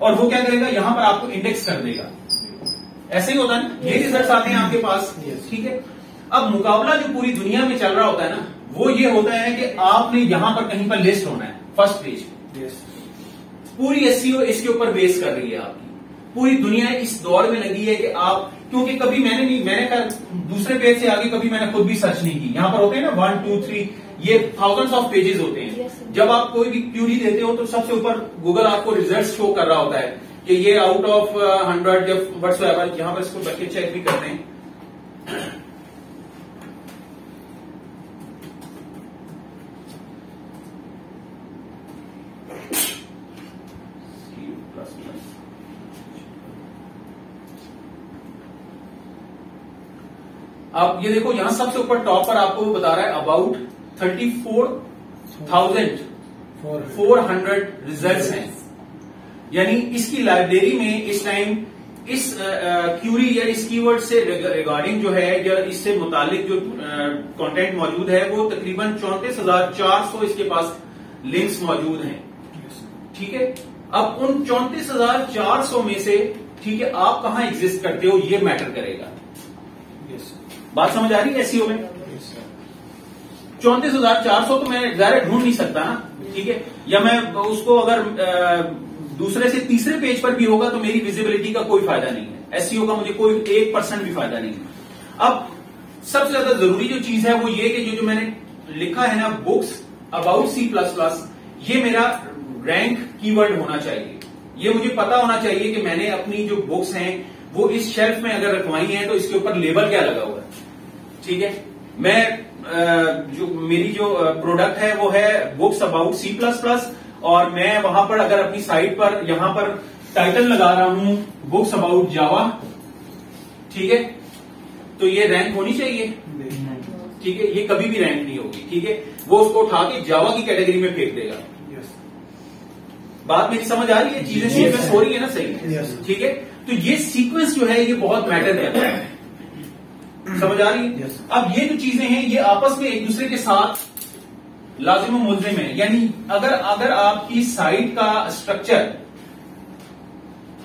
और वो क्या करेगा, यहां पर आपको इंडेक्स कर देगा। ऐसे ही होता है, ये रिजल्ट आते हैं आपके पास, ठीक है। अब मुकाबला जो पूरी दुनिया में चल रहा होता है ना, वो ये होता है कि आपने यहां पर कहीं पर लिस्ट होना है फर्स्ट पेज। पूरी एसईओ इसके ऊपर बेस कर रही है आपकी। पूरी दुनिया इस दौर में लगी है कि आप, क्योंकि कभी मैंने कहा दूसरे पेज से आगे कभी मैंने खुद भी सर्च नहीं की। यहां पर होते हैं ना 1 2 3, ये थाउजेंड्स ऑफ पेजेस होते हैं। जब आप कोई भी क्यूरी देते हो तो सबसे ऊपर गूगल आपको रिजल्ट शो कर रहा होता है कि ये आउट ऑफ 100 या व्हाट्सएवर। यहां पर इसको बच्चे चेक भी करते हैं। अब ये देखो, यहां सबसे ऊपर टॉप पर आपको बता रहा है अबाउट 34,400 रिजल्ट्स हैं। यानी इसकी लाइब्रेरी में इस टाइम इस क्यूरी या इस कीवर्ड से रिगार्डिंग जो है या इससे मुतालिक जो कंटेंट मौजूद है वो तकरीबन 34,400 इसके पास लिंक्स मौजूद हैं, ठीक है। अब उन 34,400 में से, ठीक है, आप कहां एग्जिस्ट करते हो ये मैटर करेगा। बात समझ आ रही है एसईओ में? 34,400 तो मैं डायरेक्ट ढूंढ नहीं सकता ना, ठीक है। या मैं उसको अगर दूसरे से तीसरे पेज पर भी होगा तो मेरी विजिबिलिटी का कोई फायदा नहीं है। एसईओ का मुझे कोई 1% भी फायदा नहीं है। अब सबसे ज्यादा जरूरी जो चीज है वो ये कि जो मैंने लिखा है ना, बुक्स अबाउट C++, ये मेरा रैंक कीवर्ड होना चाहिए। ये मुझे पता होना चाहिए कि मैंने अपनी जो बुक्स हैं वो इस शेल्फ में अगर रखवाई हैं तो इसके ऊपर लेबल क्या लगा हुआ है, ठीक है। मैं जो मेरी जो प्रोडक्ट है वो है बुक्स अबाउट C++, और मैं वहां पर अगर अपनी साइट पर यहां पर टाइटल लगा रहा हूं बुक्स अबाउट जावा, ठीक है, तो ये रैंक होनी चाहिए, ठीक है। ये कभी भी रैंक नहीं होगी, ठीक है। वो उसको उठा के जावा की कैटेगरी में फेंक देगा। बात मेरी समझ आ रही है? चीजें सीक्वेंस हो रही है ना, सही, ठीक है। तो ये सीक्वेंस जो है ये बहुत मैटर करता है, समझ आ रही है? अब ये जो चीजें हैं ये आपस में एक दूसरे के साथ लाजिम मुलजिम है। यानी अगर आपकी साइट का स्ट्रक्चर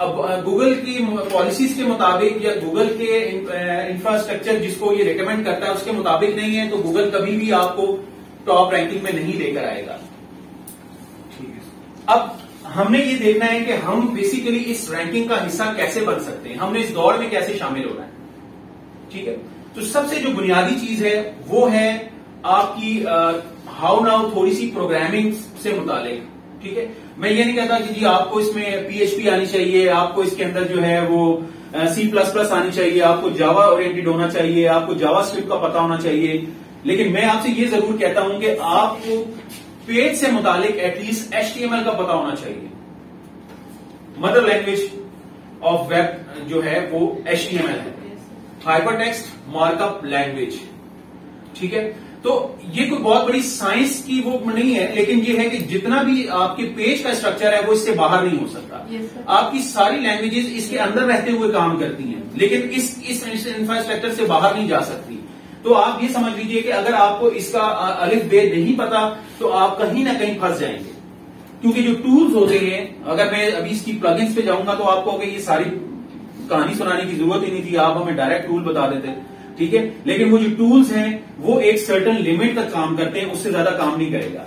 अब गूगल की पॉलिसीज के मुताबिक या गूगल के इंफ्रास्ट्रक्चर जिसको ये रिकमेंड करता है उसके मुताबिक नहीं है, तो गूगल कभी भी आपको टॉप रैंकिंग में नहीं लेकर आएगा, ठीक है। अब हमने ये देखना है कि हम बेसिकली इस रैंकिंग का हिस्सा कैसे बन सकते हैं, हमने इस दौड़ में कैसे शामिल होना है, ठीक है। तो सबसे जो बुनियादी चीज है वो है आपकी हाउ नाउ थोड़ी सी प्रोग्रामिंग से मुतालिक, ठीक है। मैं ये नहीं कहता कि जी आपको इसमें PHP आनी चाहिए, आपको इसके अंदर जो है वो C++ आनी चाहिए, आपको जावा ओरिएंटेड होना चाहिए, आपको जावास्क्रिप्ट का पता होना चाहिए। लेकिन मैं आपसे ये जरूर कहता हूं कि आपको पेज से मुतालिक एटलीस्ट HTML का पता होना चाहिए। मदर लैंग्वेज ऑफ वेब जो है वो HTML है, हाइपरटेक्स्ट मार्कअप लैंग्वेज, ठीक है। तो ये कोई बहुत बड़ी साइंस की वो नहीं है, लेकिन ये है कि जितना भी आपके पेज का स्ट्रक्चर है वो इससे बाहर नहीं हो सकता। आपकी सारी लैंग्वेजेस इसके अंदर रहते हुए काम करती हैं, लेकिन इस इंफ्रास्ट्रक्चर से बाहर नहीं जा सकती। तो आप ये समझ लीजिए कि अगर आपको इसका अलिफ बे नहीं पता तो आप कहीं ना कहीं फंस जाएंगे, क्योंकि जो टूल्स होते हैं, अगर मैं अभी इसकी प्लगइन्स पे जाऊंगा तो आपको ये सारी कहानी सुनाने की जरूरत ही नहीं थी, आप हमें डायरेक्ट टूल बता देते, ठीक है। लेकिन वो जो टूल्स हैं वो एक सर्टेन लिमिट तक काम करते हैं, उससे ज्यादा काम नहीं करेगा।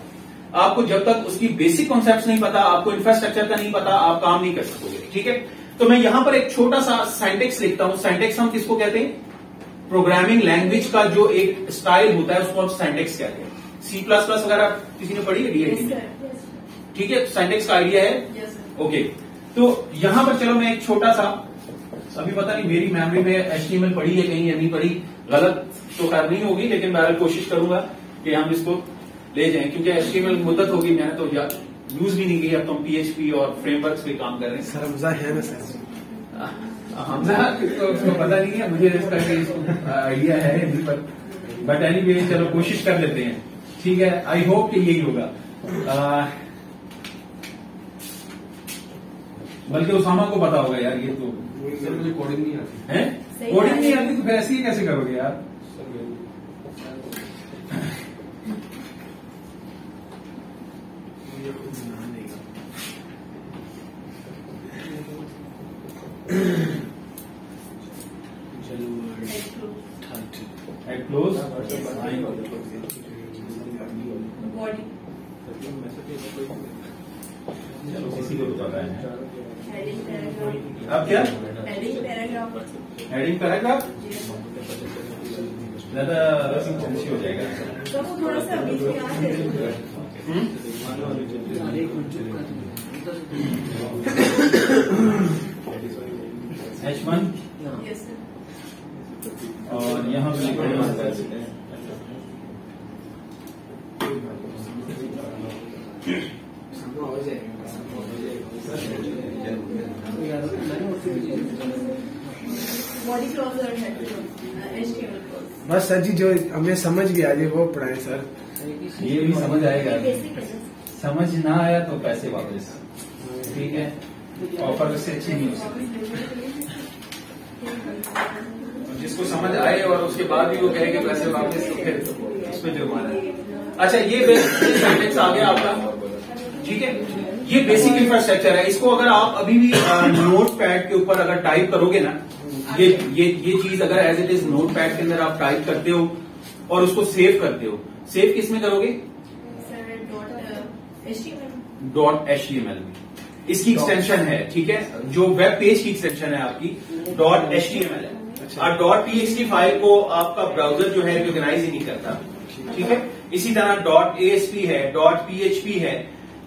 आपको जब तक उसकी बेसिक कॉन्सेप्ट्स नहीं पता, आपको इंफ्रास्ट्रक्चर का नहीं पता, आप काम नहीं कर सकोगे, ठीक है। तो मैं यहां पर एक छोटा सा सिंटैक्स लिखता हूं। सिंटैक्स हम किसको कहते हैं? प्रोग्रामिंग लैंग्वेज का जो एक स्टाइल होता है उसको हम सिंटैक्स कहते हैं। C++ वगैरह किसी ने पढ़ी है DIT में, ठीक है। सिंटैक्स का आइडिया है, ओके। तो यहां पर चलो मैं एक छोटा सा, अभी पता नहीं मेरी मेमोरी में HTML पढ़ी है कहीं या नहीं पढ़ी, गलत तो खैर नहीं होगी, लेकिन बहरहाल कोशिश करूंगा कि हम इसको ले जाएं, क्योंकि HTML मुद्दत होगी, मैंने तो यूज भी नहीं की। अब तो हम PHP और फ्रेमवर्क्स पे काम कर रहे हैं। सर हमजा है ना सर? हमजा उसको पता नहीं है, मुझे इसका आइडिया है नहीं, पर बट एनीवे चलो कोशिश कर लेते हैं, ठीक है। आई होप कि यही होगा। बल्कि उसामा को पता होगा यार, ये तो सर मुझे कोडिंग नहीं आती है। कोडिंग नहीं आती तो फिर ऐसे ही कैसे करोगे यार? क्लोज, बॉडी, किसी को बता रहा है। हेडिंग पैराग्राफ, अब क्या हेडिंग पैराग्राफ, हेडिंग पैराग्राफ ज्यादा अच्छी हो जाएगा। तो वो थोड़ा सा बीच में आ जाए। H1 yes sir. और यहाँ पे लिखो बॉडी क्लॉज और हेड क्लॉज, HTML क्लॉज। बस सर जी जो हमें समझ भी आ जाए वो पढ़ाए सर। ये भी समझ आएगा, बेसिक है सर। समझ ना आया तो पैसे वापस, ठीक है। ऑफर से अच्छी नहीं हो सकती। जिसको समझ आए और उसके बाद भी वो कहे कि पैसे वापस, तो फिर उसमें जुर्माना है। अच्छा, ये बेसिक आ गया आपका, ठीक है। ये बेसिक इंफ्रास्ट्रक्चर है। इसको अगर आप अभी भी नोट पैड के ऊपर अगर टाइप करोगे ना, ये चीज अगर as it is notepad के अंदर आप टाइप करते हो और उसको सेव करते हो, सेव किस में करोगे? सर .html में। इसकी एक्सटेंशन है, ठीक है, जो वेब पेज की एक्सटेंशन है आपकी .html है। और .txt फाइल को आपका ब्राउजर जो है रिकॉग्नाइज ही नहीं करता, ठीक है। इसी तरह .asp है, .php है,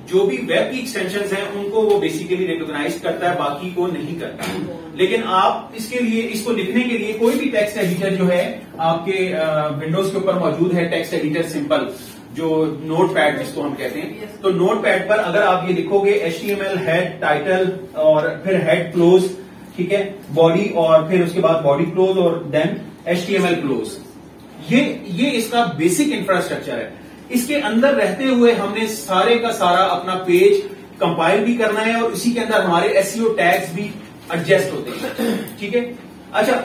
जो भी वेब की एक्सटेंशंस हैं उनको वो बेसिकली रिकॉग्नाइज करता है, बाकी को नहीं करता। लेकिन आप इसके लिए, इसको लिखने के लिए कोई भी टेक्स्ट एडिटर जो है आपके विंडोज के ऊपर मौजूद है, टेक्स्ट एडिटर सिंपल, जो नोट पैड जिसको हम कहते हैं। तो नोट पैड पर अगर आप ये लिखोगे HTML हेड टाइटल और फिर हेड क्लोज, ठीक है, बॉडी और फिर उसके बाद बॉडी क्लोज और देन HTML क्लोज, ये इसका बेसिक इंफ्रास्ट्रक्चर है। इसके अंदर रहते हुए हमने सारे का सारा अपना पेज कंपाइल भी करना है और इसी के अंदर हमारे SEO टैग्स भी एडजस्ट होते हैं, ठीक है। अच्छा,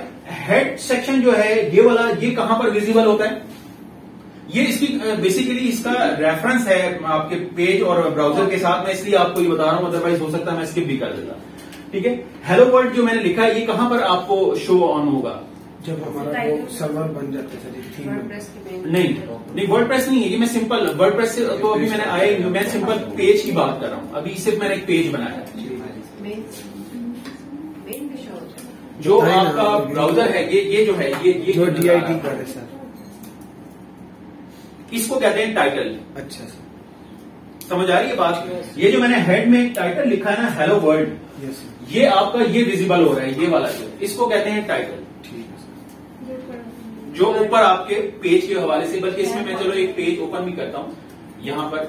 हेड सेक्शन जो है ये वाला, ये कहां पर विजिबल होता है? ये इसकी बेसिकली इसका रेफरेंस है आपके पेज और ब्राउजर के साथ। मैं इसलिए आपको ये बता रहा हूं, अदरवाइज हो सकता है मैं स्किप भी कर देता, ठीक है। हेलो वर्ल्ड जो मैंने लिखा है ये कहां पर आपको शो ऑन होगा? जब हमारा वो सर्वर बन जाता है सर, थीम नहीं वर्डप्रेस नहीं है ये। मैं सिंपल वर्डप्रेस से तो अभी मैंने आए, मैं सिंपल पेज की बात कर रहा हूं। अभी सिर्फ मैंने एक पेज बनाया, जो आपका ब्राउजर है, ये जो है ये जो DIT पर है सर, इसको कहते हैं टाइटल। अच्छा सर, समझ आ रही है बात? ये जो मैंने हेड में टाइटल लिखा है ना, हेलो वर्ल्ड, यस ये आपका ये विजिबल हो रहा है, ये वाला जो, इसको कहते हैं टाइटल, ठीक है सर। जो ऊपर आपके पेज के हवाले से। बल्कि इसमें मैं चलो एक पेज ओपन भी करता हूं, यहां पर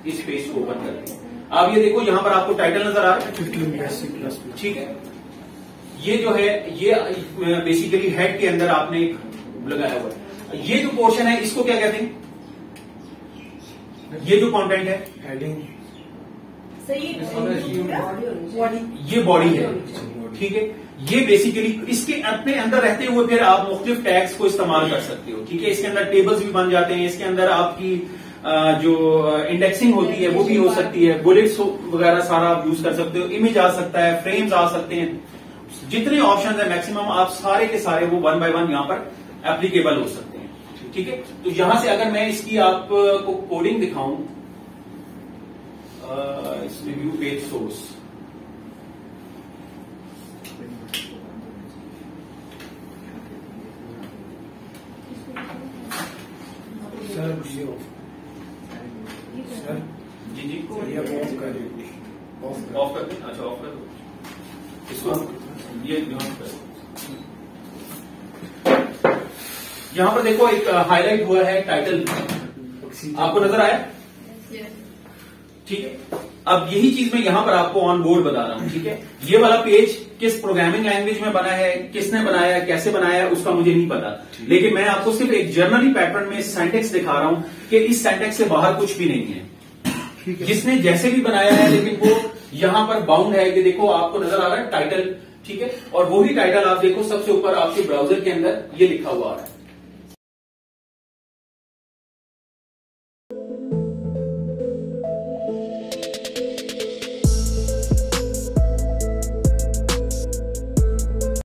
इस पेज को ओपन करते हैं। आप ये देखो, यहां पर आपको टाइटल नजर आ रहा है, 15 बेसिक प्लस, ठीक है। ये जो है ये बेसिकली हेड के अंदर आपने लगाया हुआ है। ये जो पोर्शन है इसको क्या कहते हैं? ये जो कंटेंट है, हेडिंग, बॉडी, ये बॉडी है, ठीक है। ये बेसिकली इसके अपने अंदर रहते हुए फिर आप मुख्तलिफ टैग्स को इस्तेमाल कर सकते हो, ठीक है। इसके अंदर टेबल्स भी बन जाते हैं, इसके अंदर आपकी जो इंडेक्सिंग होती है वो भी हो सकती है, बुलेट्स वगैरह सारा आप यूज कर सकते हो, इमेज आ सकता है, फ्रेम्स आ सकते हैं, जितने ऑप्शन है मैक्सिमम आप सारे के सारे वो 1 by 1 यहां पर एप्लीकेबल हो सकते हैं, ठीक है। तो यहां से अगर मैं इसकी आपको कोडिंग दिखाऊं, व्यू पेज सोर्स, सर जियो सर जी ये ऑफ कर ऑफ कर दें। अच्छा ऑफ कर दो इसको, ये यहां पर देखो एक हाईलाइट हुआ है टाइटल, आपको नजर आया? ठीक है। अब यही चीज मैं यहां पर आपको ऑन बोर्ड बता रहा हूं, ठीक है। ये वाला पेज किस प्रोग्रामिंग लैंग्वेज में बना है, किसने बनाया, कैसे बनाया है, उसका मुझे नहीं पता, लेकिन मैं आपको सिर्फ एक जर्नली पैटर्न में सिंटैक्स दिखा रहा हूं कि इस सिंटैक्स से बाहर कुछ भी नहीं है, जिसने जैसे भी बनाया है, लेकिन वो यहां पर बाउंड है। कि देखो आपको नजर आ रहा है टाइटल, ठीक है, और वही टाइटल आप देखो सबसे ऊपर आपके ब्राउजर के अंदर ये लिखा हुआ है,